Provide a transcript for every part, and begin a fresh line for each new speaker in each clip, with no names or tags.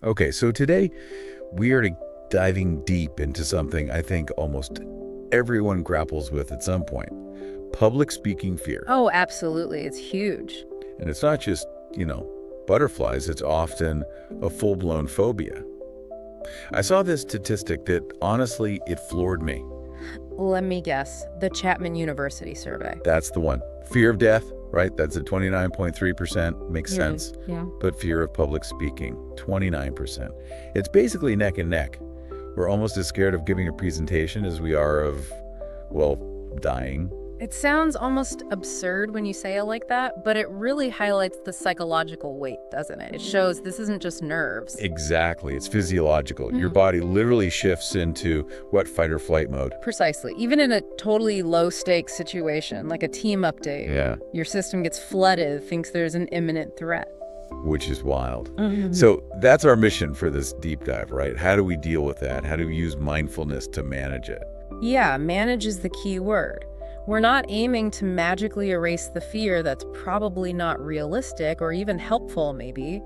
Okay, so today we are diving deep into something I think almost everyone grapples with at some point, public speaking fear.
Oh, absolutely. It's huge.
And it's not just, butterflies, it's often a full-blown phobia. I saw this statistic that honestly, it floored me.
Let me guess. The Chapman University survey.
That's the one. Fear of death, right? That's at 29.3%. Makes sense.
Yeah.
But fear of public speaking, 29%. It's basically neck and neck. We're almost as scared of giving a presentation as we are of, well, dying.
It sounds almost absurd when you say it like that, but it really highlights the psychological weight, doesn't it? It shows this isn't just nerves.
Exactly. It's physiological. Your body literally shifts into what, fight or flight mode.
Precisely. Even in a totally low-stakes situation, like a team update,
Yeah.
your system gets flooded, thinks there's an imminent threat.
Which is wild. So that's our mission for this deep dive, right? How do we deal with that? How do we use mindfulness to manage it?
Yeah, manage is the key word. We're not aiming to magically erase the fear that's probably not realistic or even helpful, maybe.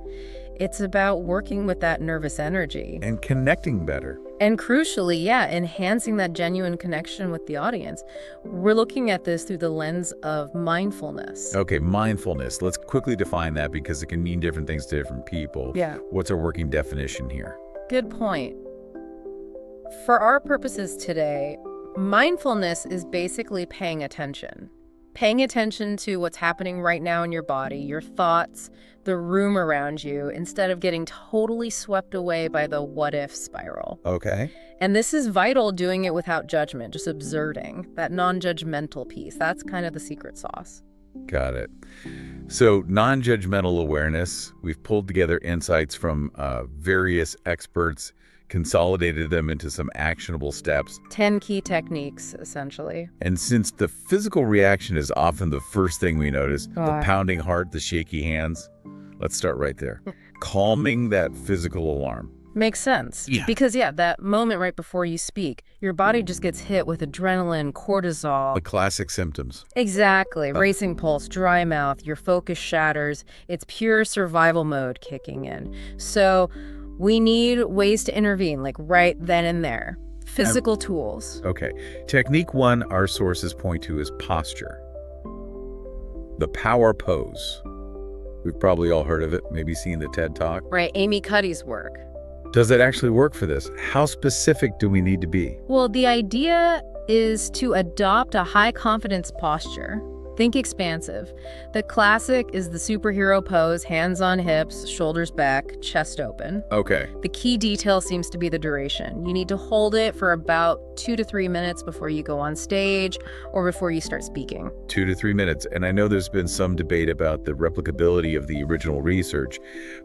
It's about working with that nervous energy.
And connecting better.
And crucially, yeah, enhancing that genuine connection with the audience. We're looking at this through the lens of mindfulness.
Okay, mindfulness. Let's quickly define that because it can mean different things to different people.
Yeah.
What's our working definition here?
Good point. For our purposes today, mindfulness is basically paying attention. Paying attention to what's happening right now in your body, your thoughts, the room around you, instead of getting totally swept away by the what-if spiral.
Okay.
And this is vital, doing it without judgment, just observing, that non-judgmental piece. That's kind of the secret sauce.
Got it. So non-judgmental awareness, we've pulled together insights from various experts, consolidated them into some actionable steps.
10 key techniques, essentially.
And since the physical reaction is often the first thing we notice, the pounding heart, the shaky hands, let's start right there. Calming that physical alarm.
Makes sense.
Yeah.
Because, that moment right before you speak, your body just gets hit with adrenaline, cortisol.
The classic symptoms.
Exactly. Racing pulse, dry mouth, your focus shatters. It's pure survival mode kicking in. So we need ways to intervene, like right then and there. Physical tools.
Okay. Technique one, our sources point to, is posture. The power pose. We've probably all heard of it, maybe seen the TED Talk.
Right, Amy Cuddy's work.
Does it actually work for this? How specific do we need to be?
Well, the idea is to adopt a high-confidence posture. Think expansive. The classic is the superhero pose, hands on hips, shoulders back, chest open.
Okay.
The key detail seems to be the duration. You need to hold it for about 2 to 3 minutes before you go on stage or before you start speaking.
2 to 3 minutes. And I know there's been some debate about the replicability of the original research,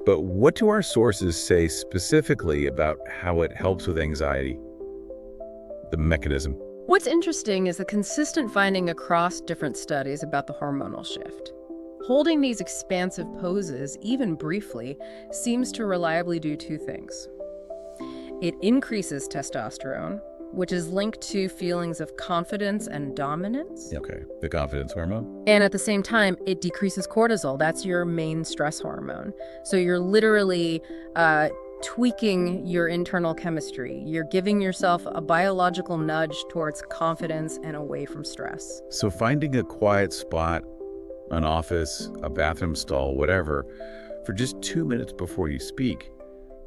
but what do our sources say specifically about how it helps with anxiety? The mechanism.
What's interesting is the consistent finding across different studies about the hormonal shift. Holding these expansive poses, even briefly, seems to reliably do two things. It increases testosterone, which is linked to feelings of confidence and dominance.
Okay, the confidence hormone.
And at the same time, it decreases cortisol. That's your main stress hormone. So you're literally tweaking your internal chemistry. You're giving yourself a biological nudge towards confidence and away from stress.
So finding a quiet spot, an office, a bathroom stall, whatever, for just 2 minutes before you speak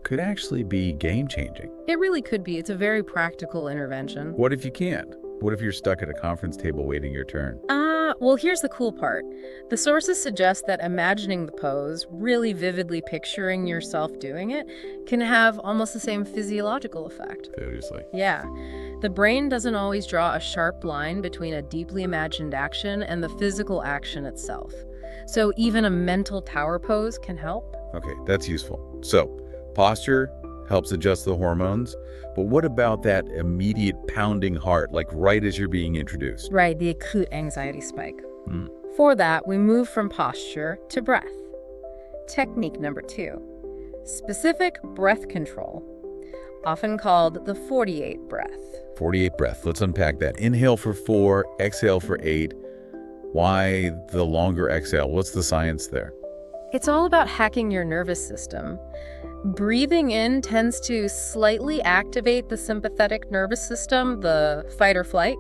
could actually be game-changing.
It really could be. It's a very practical intervention.
What if you can't? What if you're stuck at a conference table waiting your turn?
Well, here's the cool part. The sources suggest that imagining the pose, really vividly picturing yourself doing it, can have almost the same physiological effect.
Seriously.
Yeah. The brain doesn't always draw a sharp line between a deeply imagined action and the physical action itself. So even a mental tower pose can help.
Okay, that's useful. So, posture helps adjust the hormones, but what about that immediate pounding heart, like right as you're being introduced?
Right, the acute anxiety spike. For that, we move from posture to breath. Technique number 2, specific breath control, often called the 48 breath.
48 breath. Let's unpack that. Inhale for 4, exhale for 8. Why the longer exhale? What's the science there?
It's all about hacking your nervous system. Breathing in tends to slightly activate the sympathetic nervous system, the fight or flight.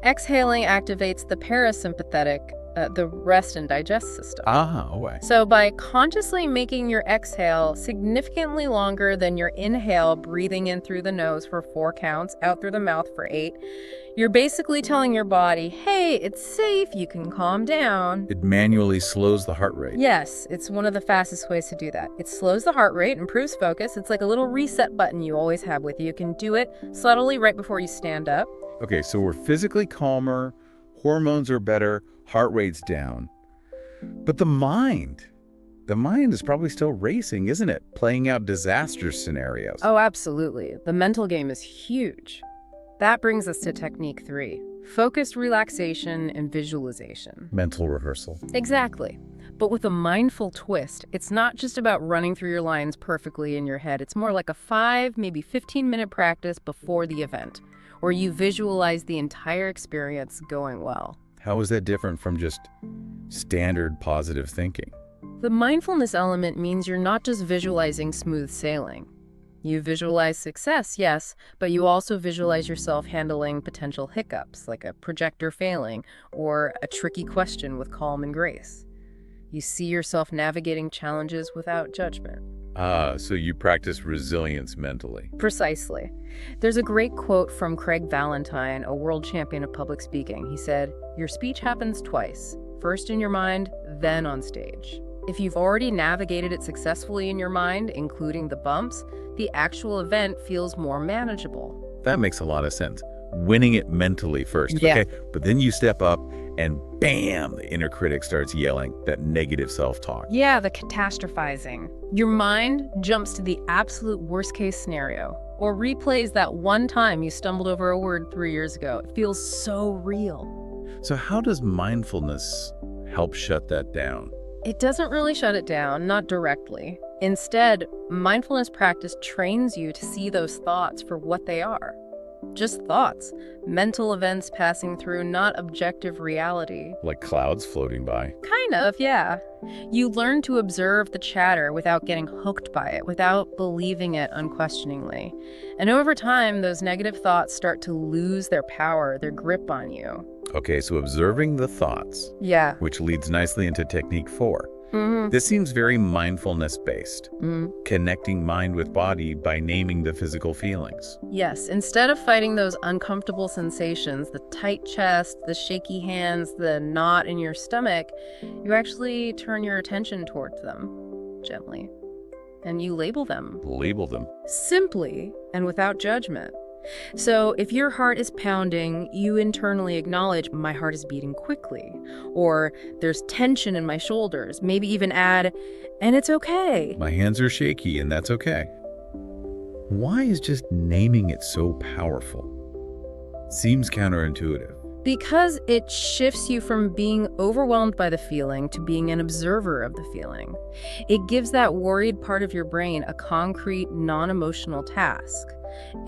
Exhaling activates the parasympathetic, the rest and digest system.
Okay.
So by consciously making your exhale significantly longer than your inhale, breathing in through the nose for 4 counts, out through the mouth for 8, you're basically telling your body, hey, it's safe, you can calm down.
It manually slows the heart rate.
Yes, it's one of the fastest ways to do that. It slows the heart rate, improves focus. It's like a little reset button you always have with you. You can do it subtly right before you stand up.
Okay, so we're physically calmer, hormones are better, heart rate's down. But the mind is probably still racing, isn't it? Playing out disaster scenarios.
Oh, absolutely. The mental game is huge. That brings us to technique 3, focused relaxation and visualization.
Mental rehearsal.
Exactly. But with a mindful twist, it's not just about running through your lines perfectly in your head. It's more like a 5, maybe 15-minute practice before the event, where you visualize the entire experience going well.
How is that different from just standard positive thinking?
The mindfulness element means you're not just visualizing smooth sailing. You visualize success, yes, but you also visualize yourself handling potential hiccups, like a projector failing or a tricky question with calm and grace. You see yourself navigating challenges without judgment.
So you practice resilience mentally.
Precisely. There's a great quote from Craig Valentine, a world champion of public speaking. He said, "Your speech happens twice, first in your mind, then on stage." If you've already navigated it successfully in your mind, including the bumps, the actual event feels more manageable.
That makes a lot of sense. Winning it mentally first.
Yeah.
Okay, but then you step up and bam, the inner critic starts yelling, that negative self-talk.
Yeah, the catastrophizing. Your mind jumps to the absolute worst-case scenario or replays that one time you stumbled over a word 3 years ago. It feels so real.
So how does mindfulness help shut that down?
It doesn't really shut it down, not directly. Instead, mindfulness practice trains you to see those thoughts for what they are. Just thoughts, mental events passing through, not objective reality.
Like clouds floating by.
Kind of, yeah. You learn to observe the chatter without getting hooked by it, without believing it unquestioningly. And over time, those negative thoughts start to lose their power, their grip on you.
Okay, so observing the thoughts,
Yeah.
which leads nicely into technique 4.
Mm-hmm.
This seems very mindfulness-based, connecting mind with body by naming the physical feelings.
Yes, instead of fighting those uncomfortable sensations, the tight chest, the shaky hands, the knot in your stomach, you actually turn your attention towards them gently. And you label them.
Label them.
Simply and without judgment. So if your heart is pounding, you internally acknowledge, my heart is beating quickly, or there's tension in my shoulders, maybe even add, and it's okay.
My hands are shaky, and that's okay. Why is just naming it so powerful? Seems counterintuitive.
Because it shifts you from being overwhelmed by the feeling to being an observer of the feeling. It gives that worried part of your brain a concrete, non-emotional task.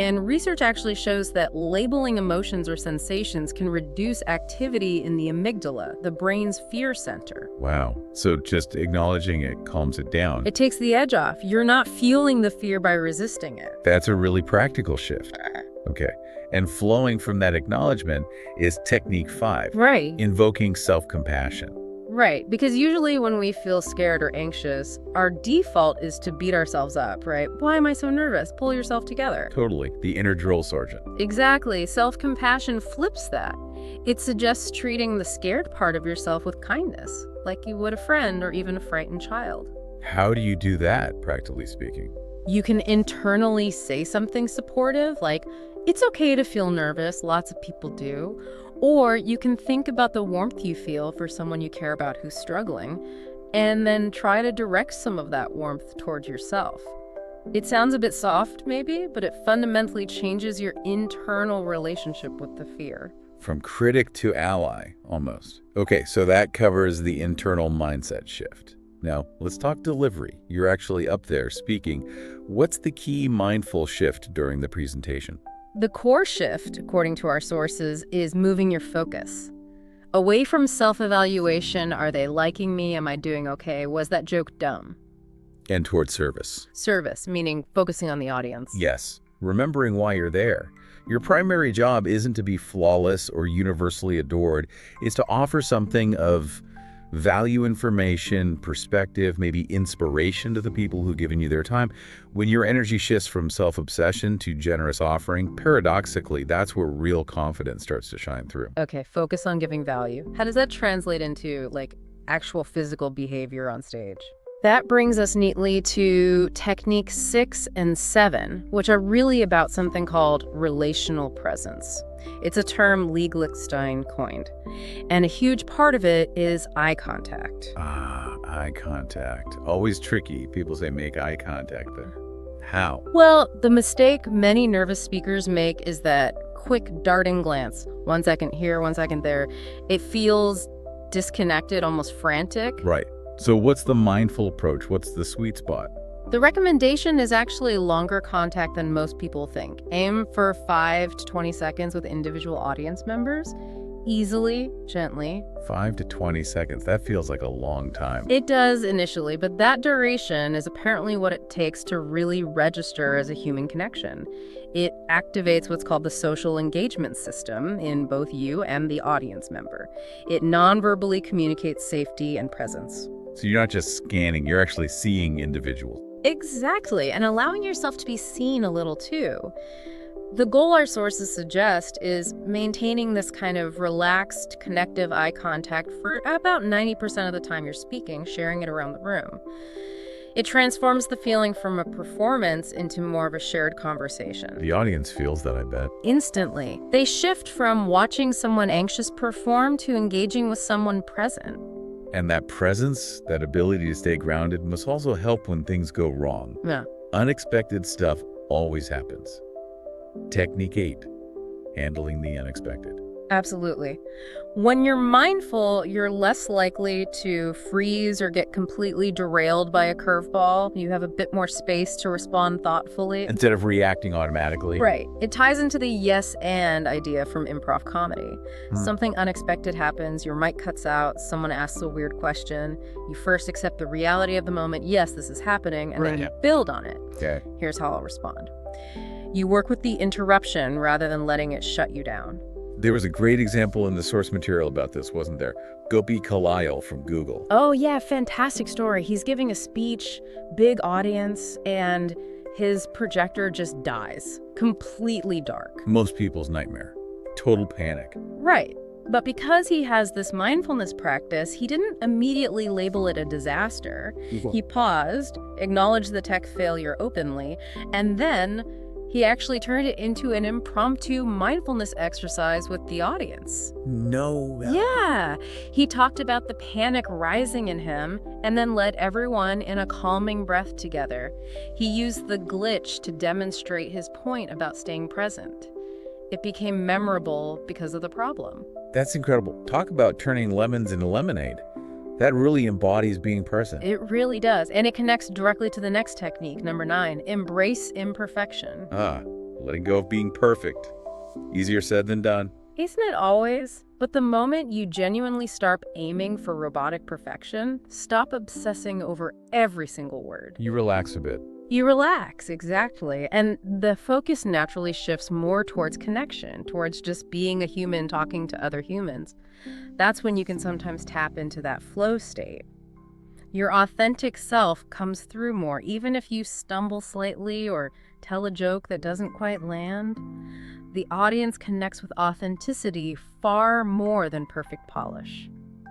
And research actually shows that labeling emotions or sensations can reduce activity in the amygdala, the brain's fear center.
Wow. So just acknowledging it calms it down.
It takes the edge off. You're not feeling the fear by resisting it.
That's a really practical shift. Okay. And flowing from that acknowledgement is technique 5.
Right.
Invoking self-compassion.
Right, because usually when we feel scared or anxious, our default is to beat ourselves up, right? Why am I so nervous? Pull yourself together.
Totally. The inner drill sergeant.
Exactly. Self-compassion flips that. It suggests treating the scared part of yourself with kindness, like you would a friend or even a frightened child.
How do you do that, practically speaking?
You can internally say something supportive, like, it's okay to feel nervous, lots of people do. Or you can think about the warmth you feel for someone you care about who's struggling, and then try to direct some of that warmth towards yourself. It sounds a bit soft, maybe, but it fundamentally changes your internal relationship with the fear.
From critic to ally, almost. Okay, so that covers the internal mindset shift. Now, let's talk delivery. You're actually up there speaking. What's the key mindful shift during the presentation?
The core shift, according to our sources, is moving your focus. Away from self-evaluation, are they liking me, am I doing okay, was that joke dumb?
And towards service.
Service, meaning focusing on the audience.
Yes, remembering why you're there. Your primary job isn't to be flawless or universally adored. It's to offer something of value, information, perspective, maybe inspiration to the people who've given you their time. When your energy shifts from self-obsession to generous offering, paradoxically, that's where real confidence starts to shine through.
Okay, focus on giving value. How does that translate into, like, actual physical behavior on stage? That brings us neatly to technique 6 and 7, which are really about something called relational presence. It's a term Lee Glickstein coined, and a huge part of it is eye contact.
Eye contact. Always tricky. People say make eye contact, but how?
Well, the mistake many nervous speakers make is that quick darting glance. 1 second here, 1 second there. It feels disconnected, almost frantic.
Right. So what's the mindful approach? What's the sweet spot?
The recommendation is actually longer contact than most people think. Aim for 5 to 20 seconds with individual audience members. Easily, gently.
5 to 20 seconds. That feels like a long time.
It does initially, but that duration is apparently what it takes to really register as a human connection. It activates what's called the social engagement system in both you and the audience member. It non-verbally communicates safety and presence.
So you're not just scanning, you're actually seeing individuals.
Exactly, and allowing yourself to be seen a little too. The goal our sources suggest is maintaining this kind of relaxed, connective eye contact for about 90% of the time you're speaking, sharing it around the room. It transforms the feeling from a performance into more of a shared conversation.
The audience feels that, I bet.
Instantly. They shift from watching someone anxious perform to engaging with someone present.
And that presence, that ability to stay grounded, must also help when things go wrong.
Yeah.
Unexpected stuff always happens. Technique 8, handling the unexpected.
Absolutely. When you're mindful, you're less likely to freeze or get completely derailed by a curveball. You have a bit more space to respond thoughtfully.
Instead of reacting automatically.
Right. It ties into the yes and idea from improv comedy. Something unexpected happens, your mic cuts out, someone asks a weird question. You first accept the reality of the moment. Yes, this is happening, and then you build on it.
Okay.
Here's how I'll respond. You work with the interruption rather than letting it shut you down.
There was a great example in the source material about this, wasn't there? Gopi Kalil from Google.
Oh yeah, fantastic story. He's giving a speech, big audience, and his projector just dies. Completely dark.
Most people's nightmare. Total panic.
Right. But because he has this mindfulness practice, he didn't immediately label it a disaster. He paused, acknowledged the tech failure openly, and then he actually turned it into an impromptu mindfulness exercise with the audience.
No.
Yeah. He talked about the panic rising in him and then led everyone in a calming breath together. He used the glitch to demonstrate his point about staying present. It became memorable because of the problem.
That's incredible. Talk about turning lemons into lemonade. That really embodies being present.
It really does. And it connects directly to the next technique, number 9, embrace imperfection.
Letting go of being perfect. Easier said than done.
Isn't it always? But the moment you genuinely start aiming for robotic perfection, stop obsessing over every single word.
You relax a bit.
You relax, exactly. And the focus naturally shifts more towards connection, towards just being a human talking to other humans. That's when you can sometimes tap into that flow state. Your authentic self comes through more, even if you stumble slightly or tell a joke that doesn't quite land. The audience connects with authenticity far more than perfect polish.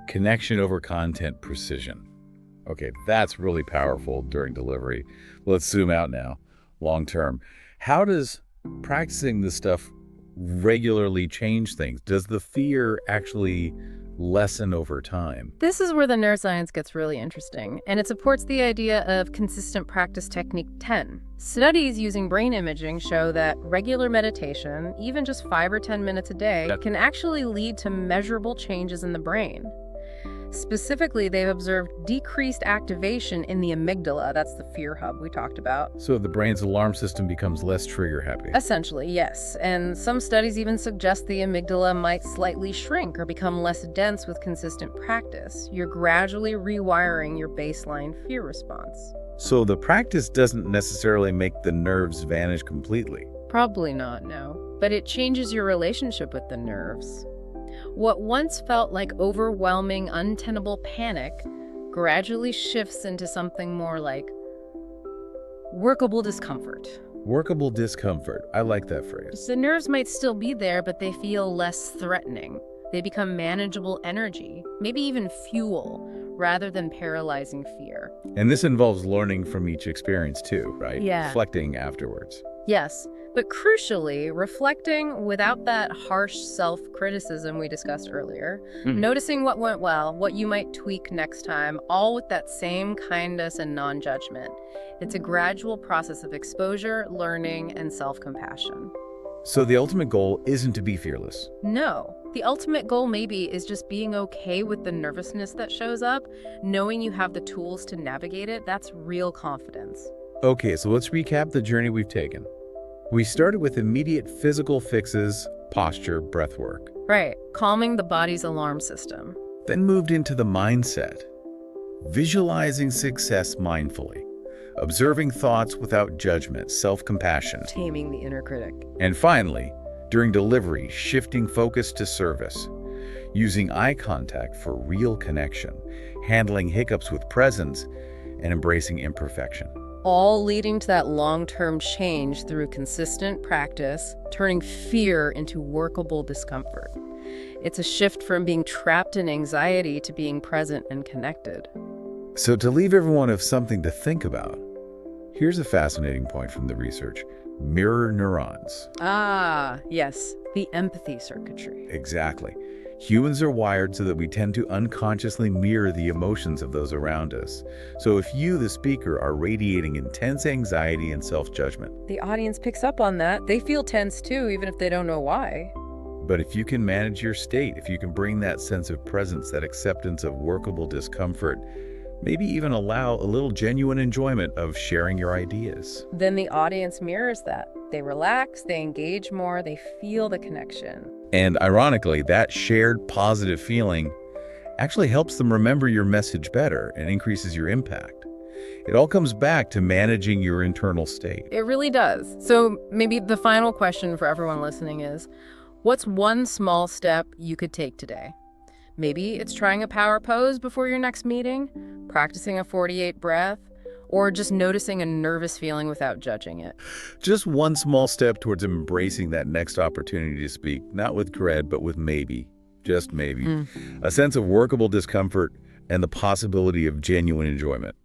Connection over content precision. Okay, that's really powerful during delivery. Let's zoom out now, long term. How does practicing this stuff regularly change things? Does the fear actually lessen over time?
This is where the neuroscience gets really interesting, and it supports the idea of consistent practice technique 10. Studies using brain imaging show that regular meditation, even just 5 or 10 minutes a day, can actually lead to measurable changes in the brain. Specifically, they've observed decreased activation in the amygdala, that's the fear hub we talked about.
So the brain's alarm system becomes less trigger-happy.
Essentially, yes. And some studies even suggest the amygdala might slightly shrink or become less dense with consistent practice. You're gradually rewiring your baseline fear response.
So the practice doesn't necessarily make the nerves vanish completely.
Probably not, no. But it changes your relationship with the nerves. What once felt like overwhelming, untenable panic gradually shifts into something more like workable discomfort.
Workable discomfort. I like that phrase.
The nerves might still be there, but they feel less threatening. They become manageable energy, maybe even fuel, rather than paralyzing fear.
And this involves learning from each experience too, right?
Yeah.
Reflecting afterwards.
Yes, but crucially, reflecting without that harsh self-criticism we discussed earlier, noticing what went well, what you might tweak next time, all with that same kindness and non-judgment. It's a gradual process of exposure, learning, and self-compassion.
So the ultimate goal isn't to be fearless.
No, the ultimate goal maybe is just being okay with the nervousness that shows up, knowing you have the tools to navigate it. That's real confidence.
Okay, so let's recap the journey we've taken. We started with immediate physical fixes, posture, breath work.
Right, calming the body's alarm system.
Then moved into the mindset, visualizing success mindfully, observing thoughts without judgment, self-compassion.
Taming the inner critic.
And finally, during delivery, shifting focus to service, using eye contact for real connection, handling hiccups with presence, and embracing imperfection.
All leading to that long-term change through consistent practice, turning fear into workable discomfort. It's a shift from being trapped in anxiety to being present and connected.
So to leave everyone with something to think about, here's a fascinating point from the research: mirror neurons.
Ah, yes, the empathy circuitry.
Exactly. Humans are wired so that we tend to unconsciously mirror the emotions of those around us. So if you, the speaker, are radiating intense anxiety and self-judgment,
The audience picks up on that. They feel tense too, even if they don't know why.
but if you can manage your state, if you can bring that sense of presence, that acceptance of workable discomfort, maybe even allow a little genuine enjoyment of sharing your ideas.
Then the audience mirrors that. They relax, they engage more, they feel the connection.
And ironically, that shared positive feeling actually helps them remember your message better and increases your impact. It all comes back to managing your internal state.
It really does. So maybe the final question for everyone listening is, what's one small step you could take today? Maybe it's trying a power pose before your next meeting, practicing a 48 breath, or just noticing a nervous feeling without judging it.
Just one small step towards embracing that next opportunity to speak, not with dread, but with maybe, just maybe, a sense of workable discomfort and the possibility of genuine enjoyment.